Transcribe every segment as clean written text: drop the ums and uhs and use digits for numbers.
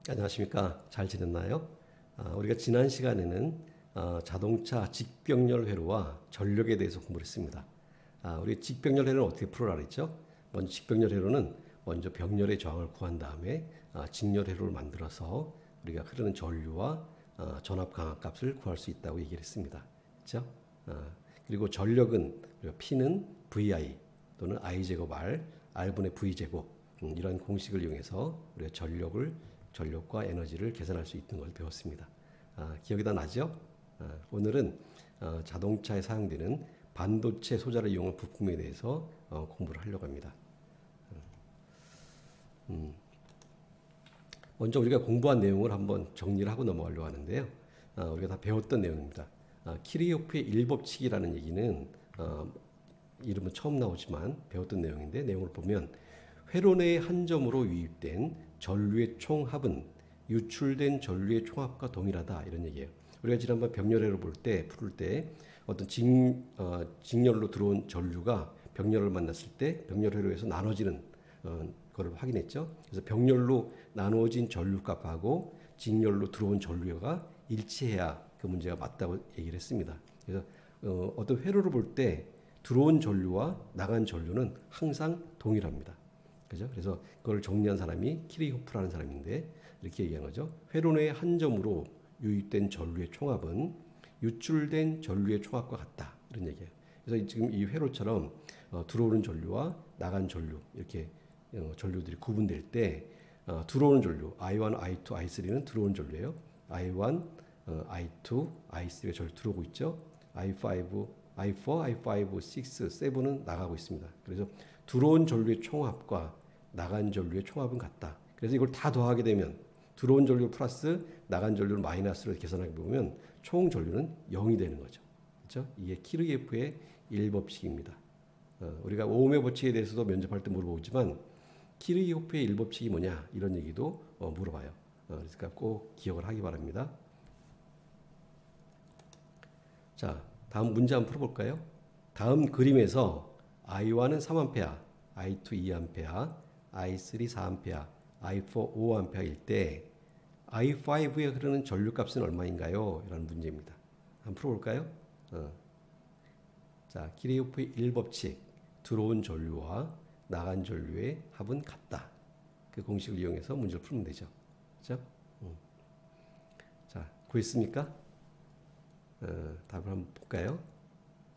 안녕하십니까? 잘 지냈나요? 우리가 지난 시간에는 자동차 직병렬 회로와 전력에 대해서 공부를 했습니다. 우리 직병렬 회로는 어떻게 풀어라 그랬죠? 먼저 직병렬 회로는 먼저 병렬의 저항을 구한 다음에 직렬 회로를 만들어서 우리가 흐르는 전류와 전압 강압 값을 구할 수 있다고 얘기를 했습니다. 그렇죠? 그리고 전력은 우리가 P는 VI 또는 I 제곱 R, R분의 V 제곱 이런 공식을 이용해서 우리가 전력과 에너지를 계산할 수 있는 걸 배웠습니다. 기억이 다 나죠? 오늘은 자동차에 사용되는 반도체 소자를 이용한 부품에 대해서 공부를 하려고 합니다. 먼저 우리가 공부한 내용을 한번 정리를 하고 넘어가려고 하는데요. 우리가 다 배웠던 내용입니다. 키르호프의 일법칙이라는 얘기는 이름은 처음 나오지만 배웠던 내용인데 내용을 보면 회로 내의 한 점으로 유입된 전류의 총합은 유출된 전류의 총합과 동일하다 이런 얘기예요. 우리가 지난번 병렬회로 풀을 때 어떤 직렬로 들어온 전류가 병렬을 만났을 때 병렬회로에서 나눠지는 것을 확인했죠. 그래서 병렬로 나누어진 전류값하고 직렬로 들어온 전류가 일치해야 그 문제가 맞다고 얘기를 했습니다. 그래서 어떤 회로를 볼 때 들어온 전류와 나간 전류는 항상 동일합니다. 그죠? 그래서 그걸 정리한 사람이 키르호프라는 사람인데 이렇게 얘기한 거죠. 회로 내의 한 점으로 유입된 전류의 총합은 유출된 전류의 총합과 같다. 이런 얘기예요. 그래서 지금 이 회로처럼 들어오는 전류와 나간 전류 이렇게 전류들이 구분될 때 들어오는 전류 I1, I2, I3는 들어오는 전류예요. I1, I2, I3가 전류 들어오고 있죠. I5, I4, I5, 6, 7은 나가고 있습니다. 그래서 들어온 전류의 총합과 나간 전류의 총합은 같다. 그래서 이걸 다 더하게 되면 들어온 전류 플러스 나간 전류를 마이너스로 계산하게 보면 총 전류는 0이 되는 거죠. 그렇죠? 이게 키르호프의 일법칙입니다. 우리가 오음의 법칙에 대해서도 면접할 때 물어보지만 키르호프의 일법칙이 뭐냐 이런 얘기도 물어봐요. 그러니까 꼭 기억을 하기 바랍니다. 자, 다음 문제 한번 풀어볼까요? 다음 그림에서 I1은 3A, I2 2A, I3 4A, I4 5A일 때 I5에 흐르는 전류값은 얼마인가요? 이라는 문제입니다. 한번 풀어볼까요? 자, 키르호프의 일법칙, 들어온 전류와 나간 전류의 합은 같다. 그 공식을 이용해서 문제를 풀면 되죠. 그렇죠? 자, 구했습니까? 답을 한번 볼까요?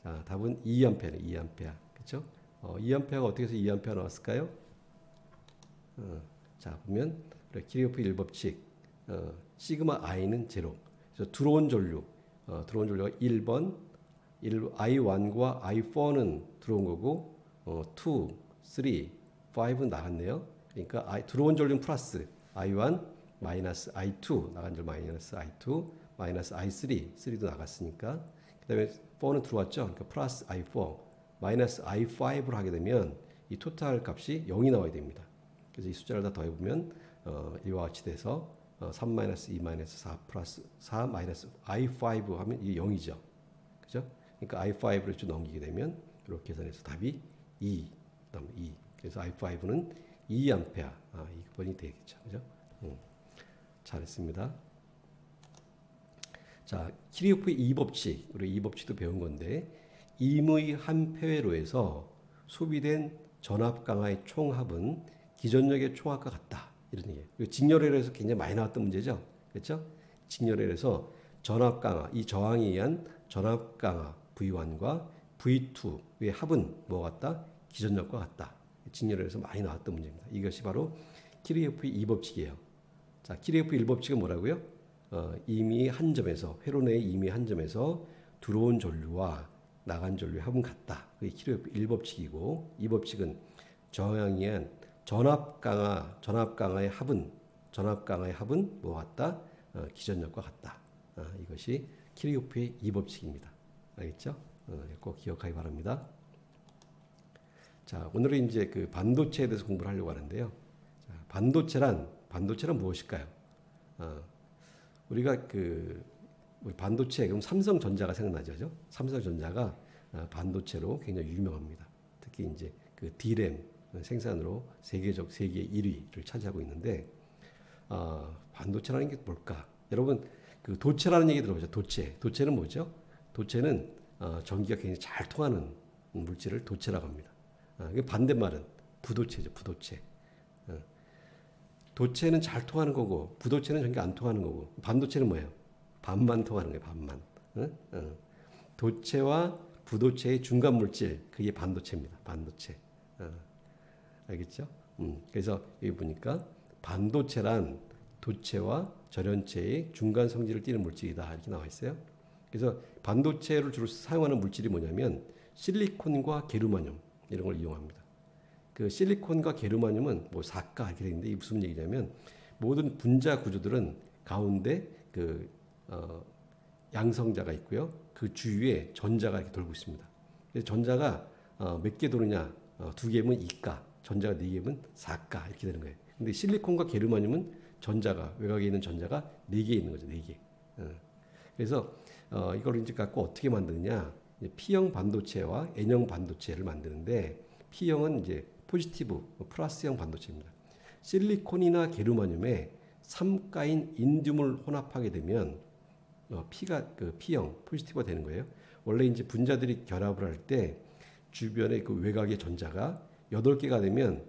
자, 답은 2A네, 2A. 그렇죠? 2A가 어떻게 해서 2A 나왔을까요? 자, 보면 키르호프 일법칙 시그마 i는 제로. 그래서 들어온 전류가 1번 I1과 I4는 들어온 거고 2, 3, 5는 나갔네요. 그러니까 들어온 전류는 플러스 I1 마이너스 I2 나간 전류 마이너스 I2 마이너스 I3 3도 나갔으니까 그 다음에 4는 들어왔죠. 그러니까 플러스 I4 마이너스 I5를 하게 되면 이 토탈 값이 0이 나와야 됩니다. 그래서 이 숫자를 다 더해보면 이와 같이 돼서 3 마이너스 2 마이너스 4 플러스 4 마이너스 I5 하면 이게 0이죠. 그죠? 그러니까 I5를 쭉 넘기게 되면 이렇게 계산해서 답이 2, 그다음 2. 그래서 I5는 2A. 2번이 되겠죠. 그죠? 잘했습니다. 자, 키르호프의 이법칙, 우리 이법칙도 배운 건데 임의 한 폐회로에서 소비된 전압 강화의 총합은 기전력의 총합과 같다. 이런 얘기예요. 직렬회로에서 굉장히 많이 나왔던 문제죠. 그렇죠? 직렬회로에서 전압 강화, 이 저항에 의한 전압 강화 V1과 V2의 합은 뭐와 같다? 기전력과 같다. 직렬회로에서 많이 나왔던 문제입니다. 이것이 바로 키르호프의 이법칙이에요. 자, 키르호프의 일법칙은 뭐라고요? 이미 한 점에서 회로 내의 이미 한 점에서 들어온 전류와 나간 전류의 합은 같다. 그게 키르호프 일법칙이고 이 법칙은 저항에 의한 전압 강화의 합은 뭐와 같다? 기전력과 같다. 이것이 키르호프의 이법칙입니다. 알겠죠? 꼭 기억하기 바랍니다. 자, 오늘은 이제 그 반도체에 대해서 공부를 하려고 하는데요. 자, 반도체란 무엇일까요? 우리가 우리 반도체 그럼 삼성전자가 생각나죠? 삼성전자가 반도체로 굉장히 유명합니다. 특히 이제 그 D램 생산으로 세계 1위를 차지하고 있는데 반도체라는 게 뭘까? 여러분 그 도체라는 얘기 들어보죠. 도체는 뭐죠? 도체는 전기가 굉장히 잘 통하는 물질을 도체라고 합니다. 그 반대말은 부도체죠. 부도체. 어, 도체는 잘 통하는 거고 부도체는 전기가 안 통하는 거고 반도체는 뭐예요? 반만 통하는 거예요. 반만. 도체와 부도체의 중간 물질 그게 반도체입니다. 반도체. 알겠죠? 그래서 여기 보니까 반도체란 도체와 절연체의 중간 성질을 띠는 물질이다 이렇게 나와 있어요. 그래서 반도체를 주로 사용하는 물질이 뭐냐면 실리콘과 게르마늄 이런 걸 이용합니다. 그 실리콘과 게르마늄은 뭐 4가 이렇게 되는데 이게 무슨 얘기냐면 모든 분자 구조들은 가운데 그 양성자가 있고요. 그 주위에 전자가 이렇게 돌고 있습니다. 그래서 전자가 몇 개 도느냐? 2개면 2가, 전자가 4개면 4가 이렇게 되는 거예요. 근데 실리콘과 게르마늄은 전자가 외곽에 있는 전자가 4개 있는 거죠. 4개. 그래서 이걸 이제 갖고 어떻게 만드느냐? P형 반도체와 N형 반도체를 만드는데 P형은 이제 포지티브 플러스형 반도체입니다. 실리콘이나 게르마늄에 3가인 인듐을 혼합하게 되면 P가 그 P형 포지티브가 되는 거예요. 원래 이제 분자들이 결합을 할 때 주변의 그 외곽의 전자가 8개가 되면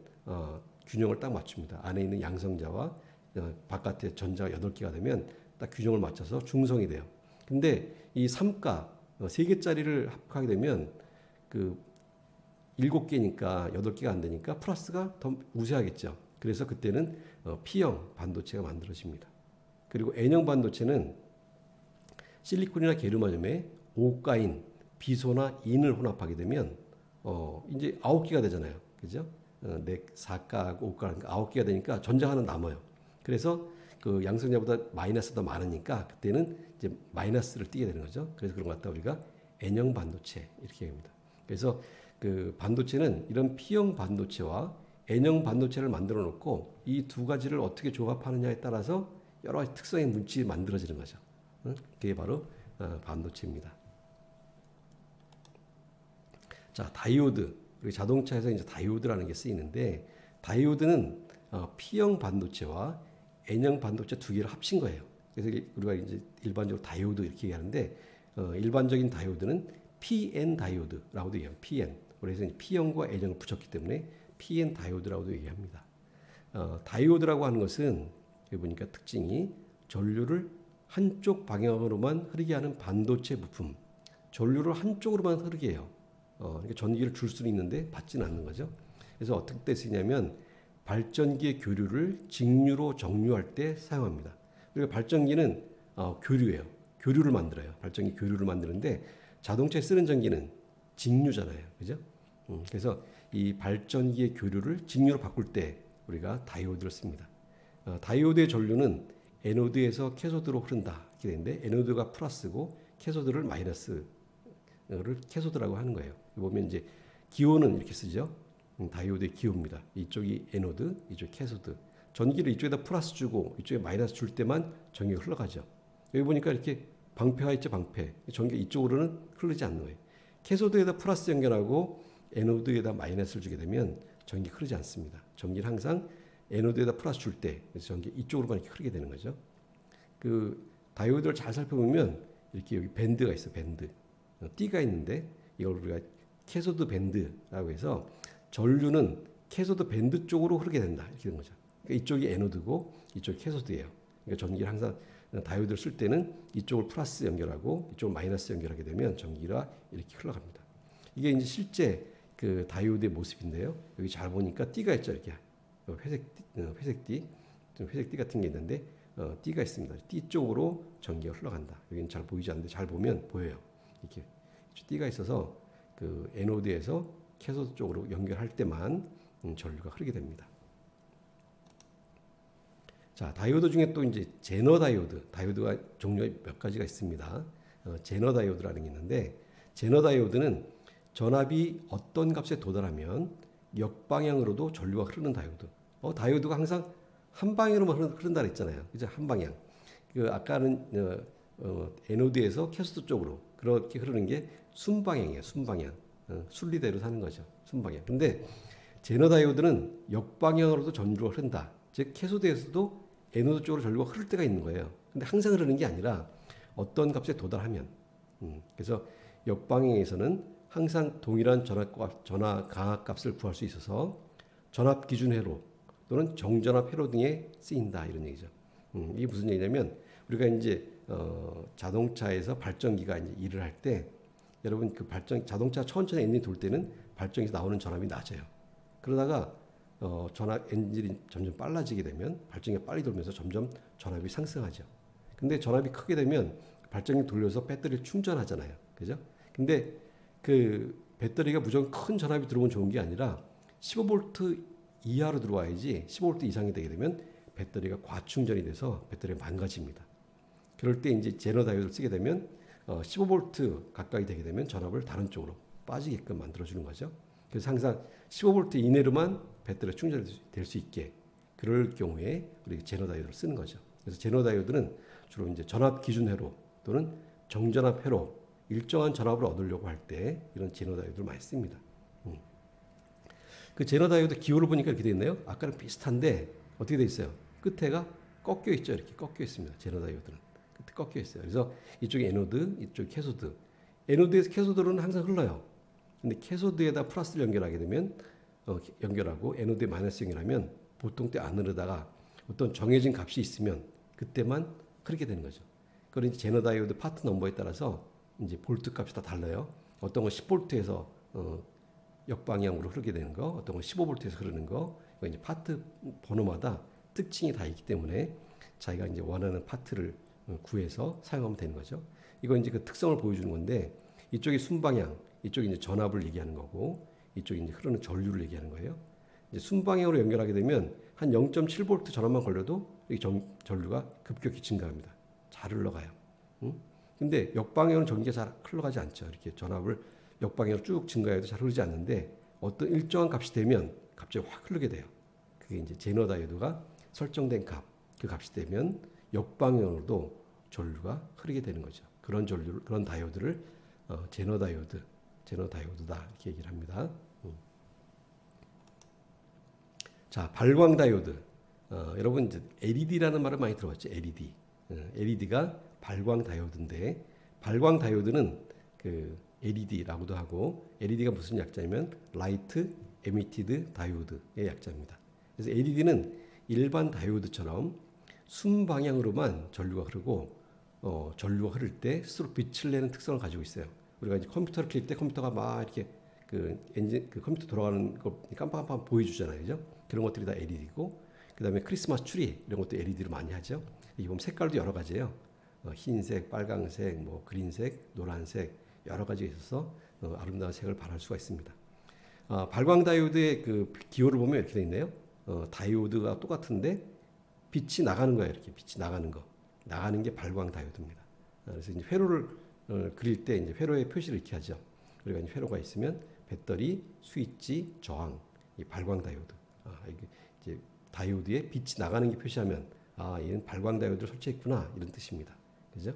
균형을 딱 맞춥니다. 안에 있는 양성자와 바깥에 전자가 8개가 되면 딱 균형을 맞춰서 중성이 돼요. 근데 이 3가 3개짜리를 합하게 되면 그 7개니까 8개가 안 되니까 플러스가 더 우세하겠죠. 그래서 그때는 P형 반도체가 만들어집니다. 그리고 N형 반도체는 실리콘이나 게르마늄에 5가인 비소나 인을 혼합하게 되면 이제 9개가 되잖아요. 그죠? 4가하고 5가니까 9개가 되니까 전자 하나 남아요. 그래서 그 양성자보다 마이너스가 더 많으니까 그때는 이제 마이너스를 띠게 되는 거죠. 그래서 그런 것 같다 우리가 N형 반도체 이렇게 합니다. 그래서 그 반도체는 이런 P형 반도체와 N형 반도체를 만들어 놓고 이 두 가지를 어떻게 조합하느냐에 따라서 여러 가지 특성의 물질이 만들어지는 거죠. 그게 바로 반도체입니다. 자, 다이오드. 우리 자동차에서 이제 다이오드라는 게 쓰이는데 다이오드는 P형 반도체와 N형 반도체 두 개를 합친 거예요. 그래서 우리가 이제 일반적으로 다이오드 이렇게 얘기하는데 일반적인 다이오드는 PN 다이오드라고도 얘기해요. PN. 그래서 P형과 N형을 붙였기 때문에 PN 다이오드라고도 얘기합니다. 다이오드라고 하는 것은 여기 보니까 특징이 전류를 한쪽 방향으로만 흐르게 하는 반도체 부품. 전류를 한쪽으로만 흐르게 해요. 그러니까 전기를 줄 수는 있는데 받지는 않는 거죠. 그래서 어떻게 때 쓰냐면 발전기의 교류를 직류로 정류할 때 사용합니다. 그리고 발전기는 교류예요. 교류를 만들어요. 발전기 교류를 만드는데 자동차에 쓰는 전기는 직류잖아요. 그죠? 그래서 이 발전기의 교류를 직류로 바꿀 때 우리가 다이오드를 씁니다. 다이오드의 전류는 에노드에서 캐소드로 흐른다. 이렇게 되는데 에노드가 플러스고 캐소드를 마이너스를 캐소드라고 하는 거예요. 보면 이제 기호는 이렇게 쓰죠. 다이오드의 기호입니다. 이쪽이 에노드, 이쪽이 캐소드. 전기를 이쪽에다 플러스 주고 이쪽에 마이너스 줄 때만 전기가 흘러가죠. 여기 보니까 이렇게 방패가 있죠, 방패. 전기가 이쪽으로는 흐르지 않는 거예요. 캐소드에다 플러스 연결하고 에노드에다 마이너스를 주게 되면 전기 흐르지 않습니다. 전기를 항상 에노드에다 플러스 줄 때 전기 이쪽으로만 이렇게 흐르게 되는 거죠. 그 다이오드를 잘 살펴보면 이렇게 여기 밴드가 있어, 밴드. 띠가 있는데 이걸 우리가 캐소드 밴드라고 해서 전류는 캐소드 밴드 쪽으로 흐르게 된다. 이렇게 되는 거죠. 그러니까 이쪽이 에노드고 이쪽이 캐소드예요. 그러니까 전기를 항상 다이오드를 쓸 때는 이쪽을 플러스 연결하고 이쪽을 마이너스 연결하게 되면 전기가 이렇게 흘러갑니다. 이게 이제 실제 그 다이오드의 모습인데요. 여기 잘 보니까 띠가 있죠. 이렇게 회색띠 같은 게 있는데 띠가 있습니다. 띠 쪽으로 전기가 흘러간다. 여기는 잘 보이지 않는데 잘 보면 보여요. 이렇게 띠가 있어서 그 에노드에서 캐소드 쪽으로 연결할 때만 전류가 흐르게 됩니다. 자, 다이오드 중에 또 이제 제너 다이오드가 종류가 몇 가지가 있습니다. 제너 다이오드라는 게 있는데 제너 다이오드는 전압이 어떤 값에 도달하면 역방향으로도 전류가 흐르는 다이오드. 다이오드가 항상 한 방향으로만 흐른다 그랬잖아요. 그죠? 한 방향. 그 아까는 에노드에서 캐소드 쪽으로 그렇게 흐르는 게 순방향이에요. 순방향. 순리대로 사는 거죠. 순방향. 근데 제너 다이오드는 역방향으로도 전류가 흐른다. 즉 캐소드에서도 에노드 쪽으로 전류가 흐를 때가 있는 거예요. 근데 항상 흐르는 게 아니라 어떤 값에 도달하면 그래서 역방향에서는 항상 동일한 전하 강압값을 구할 수 있어서 전압 기준 회로 또는 정전압 회로 등에 쓰인다 이런 얘기죠. 이게 무슨 얘기냐면 우리가 이제 자동차에서 발전기가 이제 일을 할 때 여러분 그 자동차 천천히 엔진이 돌 때는 발전기에서 나오는 전압이 낮아요. 그러다가 전압 엔진이 점점 빨라지게 되면 발전기가 빨리 돌면서 점점 전압이 상승하죠. 근데 전압이 크게 되면 발전기 돌려서 배터리를 충전하잖아요. 그죠? 근데 그 배터리가 무조건 큰 전압이 들어오면 좋은 게 아니라 15V 이하로 들어와야지 15V 이상이 되게 되면 배터리가 과충전이 돼서 배터리가 망가집니다. 그럴 때 이제 제너 다이오드를 쓰게 되면 15V 가까이 되게 되면 전압을 다른 쪽으로 빠지게끔 만들어주는 거죠. 그래서 항상 15V 이내로만 배터리가 충전될 수 있게 그럴 경우에 우리 제너 다이오드를 쓰는 거죠. 그래서 제너 다이오드는 주로 이제 전압 기준 회로 또는 정전압 회로 일정한 전압을 얻으려고 할 때 이런 제너 다이오드를 많이 씁니다. 그 제너 다이오드 기호를 보니까 이렇게 되어 있네요. 아까랑 비슷한데 어떻게 되어 있어요? 끝에가 꺾여 있죠. 이렇게 꺾여 있습니다. 제너 다이오드는 끝에 꺾여 있어요. 그래서 이쪽이 에노드, 이쪽이 캐소드. 에노드에서 캐소드로는 항상 흘러요. 근데 캐소드에다 플러스를 연결하게 되면 연결하고 에노드에 마이너스 연결하면 보통 때 안 흐르다가 어떤 정해진 값이 있으면 그때만 흐르게 되는 거죠. 그런 제너 다이오드 파트 넘버에 따라서 이제 볼트 값이 다 달라요. 어떤 건 10볼트에서 역방향으로 흐르게 되는 거, 어떤 건 15볼트에서 흐르는 거, 이거 이제 파트 번호마다 특징이 다 있기 때문에 자기가 이제 원하는 파트를 구해서 사용하면 되는 거죠. 이건 이제 그 특성을 보여주는 건데 이쪽이 순방향, 이쪽이 이제 전압을 얘기하는 거고 이쪽이 이제 흐르는 전류를 얘기하는 거예요. 이제 순방향으로 연결하게 되면 한 0.7V 전압만 걸려도 이 전류가 급격히 증가합니다. 잘 흘러가요. 근데 역방향으로 전기가 잘 흘러가지 않죠. 이렇게 전압을 역방향으로 쭉 증가해도 잘 흐르지 않는데 어떤 일정한 값이 되면 갑자기 확 흐르게 돼요. 그게 이제 제너 다이오드가 설정된 값, 그 값이 되면 역방향으로도 전류가 흐르게 되는 거죠. 그런 다이오드를 제너 다이오드다 이렇게 얘기를 합니다. 자, 발광 다이오드. 여러분 이제 LED라는 말을 많이 들어봤죠. LED. LED가 발광 다이오드인데 발광 다이오드는 그 LED라고도 하고 LED가 무슨 약자냐면 Light Emitted Diode의 약자입니다. 그래서 LED는 일반 다이오드처럼 순방향으로만 전류가 흐르고 전류가 흐를 때 스스로 빛을 내는 특성을 가지고 있어요. 우리가 이제 컴퓨터를 켤 때 컴퓨터가 막 이렇게 그 컴퓨터 돌아가는 거 깜빡깜빡 보여주잖아요, 그죠? 그런 것들이 다 LED고, 그 다음에 크리스마스 트리 이런 것도 LED로 많이 하죠. 이게 보면 색깔도 여러 가지예요. 흰색, 빨강색, 뭐 그린색, 노란색 여러 가지가 있어서 아름다운 색을 발할 수가 있습니다. 발광 다이오드의 그 기호를 보면 이렇게 돼 있네요. 다이오드가 똑같은데 빛이 나가는 거예요. 이렇게 빛이 나가는 거, 나가는 게 발광 다이오드입니다. 그래서 이제 회로를 그릴 때 이제 회로의 표시를 이렇게 하죠. 그러니까 이제 회로가 있으면 배터리, 스위치, 저항, 이 발광 다이오드. 이게 이제 다이오드에 빛이 나가는 게 표시하면 얘는 발광 다이오드를 설치했구나 이런 뜻입니다. 그죠?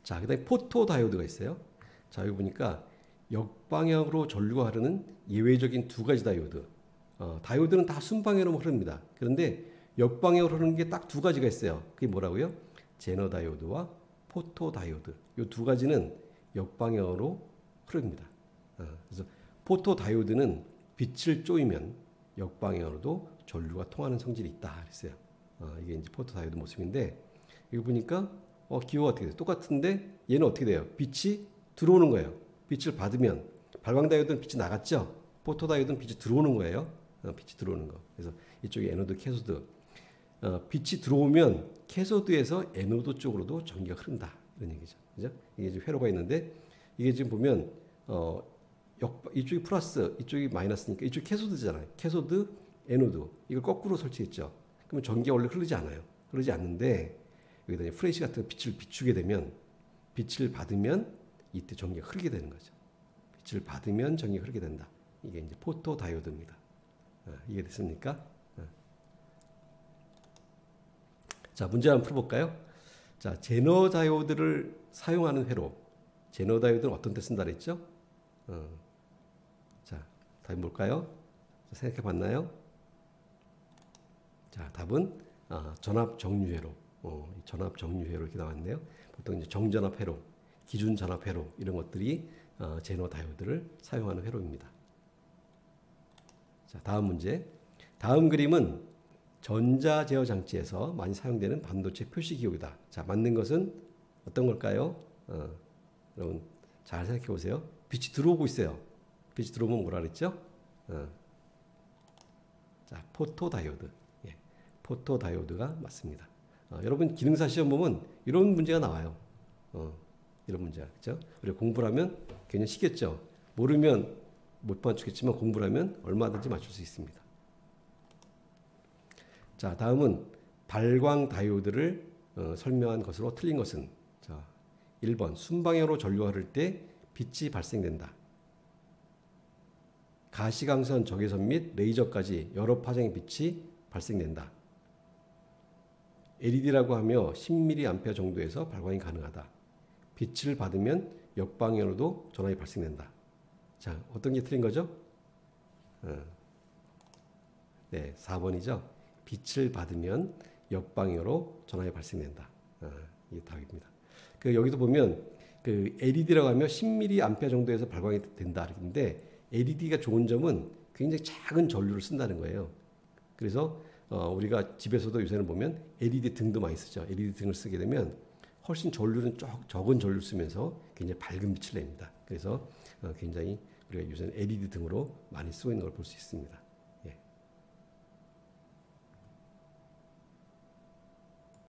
자, 그다음에 포토 다이오드가 있어요. 자, 여기 보니까 역방향으로 전류가 흐르는 예외적인 두 가지 다이오드. 다이오드는 다 순방향으로 흐릅니다. 그런데 역방향으로 흐르는 게 딱 두 가지가 있어요. 그게 뭐라고요? 제너 다이오드와 포토 다이오드. 이 두 가지는 역방향으로 흐릅니다. 그래서 포토 다이오드는 빛을 쪼이면 역방향으로도 전류가 통하는 성질이 있다 그랬어요. 이게 이제 포토 다이오드 모습인데 이거 보니까 기호가 어떻게 돼요? 똑같은데 얘는 어떻게 돼요? 빛이 들어오는 거예요. 빛을 받으면 발광 다이오드는 빛이 나갔죠. 포토 다이오드는 빛이 들어오는 거예요. 빛이 들어오는 거. 그래서 이쪽이 에노드, 캐소드. 빛이 들어오면 캐소드에서 에노드 쪽으로도 전기가 흐른다 이런 얘기죠. 그죠? 이게 지금 회로가 있는데 이게 지금 보면 이쪽이 플러스, 이쪽이 마이너스니까 이쪽이 캐소드잖아요. 캐소드, 에노드. 이걸 거꾸로 설치했죠. 그러면 전기가 원래 흐르지 않아요. 흐르지 않는데 여기다 이제 프레시 같은 빛을 비추게 되면 빛을 받으면 이때 전기가 흐르게 되는 거죠. 빛을 받으면 전기가 흐르게 된다. 이게 이제 포토 다이오드입니다. 이해됐습니까? 자, 문제 한번 풀어볼까요? 자, 제너 다이오드를 사용하는 회로. 제너 다이오드는 어떤 때 쓴다 그랬죠? 자, 답이 뭘까요? 생각해 봤나요? 자, 답은 전압 정유회로, 전압 정유회로 이렇게 나왔네요. 보통 이제 정전압 회로, 기준 전압 회로 이런 것들이 제너 다이오드를 사용하는 회로입니다. 자, 다음 문제. 다음 그림은 전자 제어 장치에서 많이 사용되는 반도체 표시 기호이다. 자, 맞는 것은 어떤 걸까요? 여러분 잘 생각해 보세요. 빛이 들어오고 있어요. 빛이 들어오면 뭐라 그랬죠? 자, 포토다이오드. 예, 포토다이오드가 맞습니다. 여러분 기능사 시험 보면 이런 문제가 나와요. 이런 문제가 그렇죠? 우리가 공부를 하면 굉장히 쉽겠죠. 모르면 못 맞추겠지만 공부를 하면 얼마든지 맞출 수 있습니다. 자, 다음은 발광 다이오드를 설명한 것으로 틀린 것은 자, 1번 순방향으로 전류를 흐를 때 빛이 발생된다. 가시광선, 적외선 및 레이저까지 여러 파장의 빛이 발생된다. LED라고 하며 10mA 정도에서 발광이 가능하다. 빛을 받으면 역방향으로도 전압이 발생된다. 자, 어떤 게 틀린 거죠? 네, 4번이죠. 빛을 받으면 역방향으로 전압이 발생된다. 이게 답입니다. 여기도 보면 LED라고 하면 10mA 정도에서 발광이 된다. 그런데 LED가 좋은 점은 굉장히 작은 전류를 쓴다는 거예요. 그래서 우리가 집에서도 요새는 보면 LED 등도 많이 쓰죠. LED 등을 쓰게 되면 훨씬 전류는 적은 전류를 쓰면서 굉장히 밝은 빛을 냅니다. 그래서 굉장히 우리가 요새는 LED 등으로 많이 쓰고 있는 걸 볼 수 있습니다.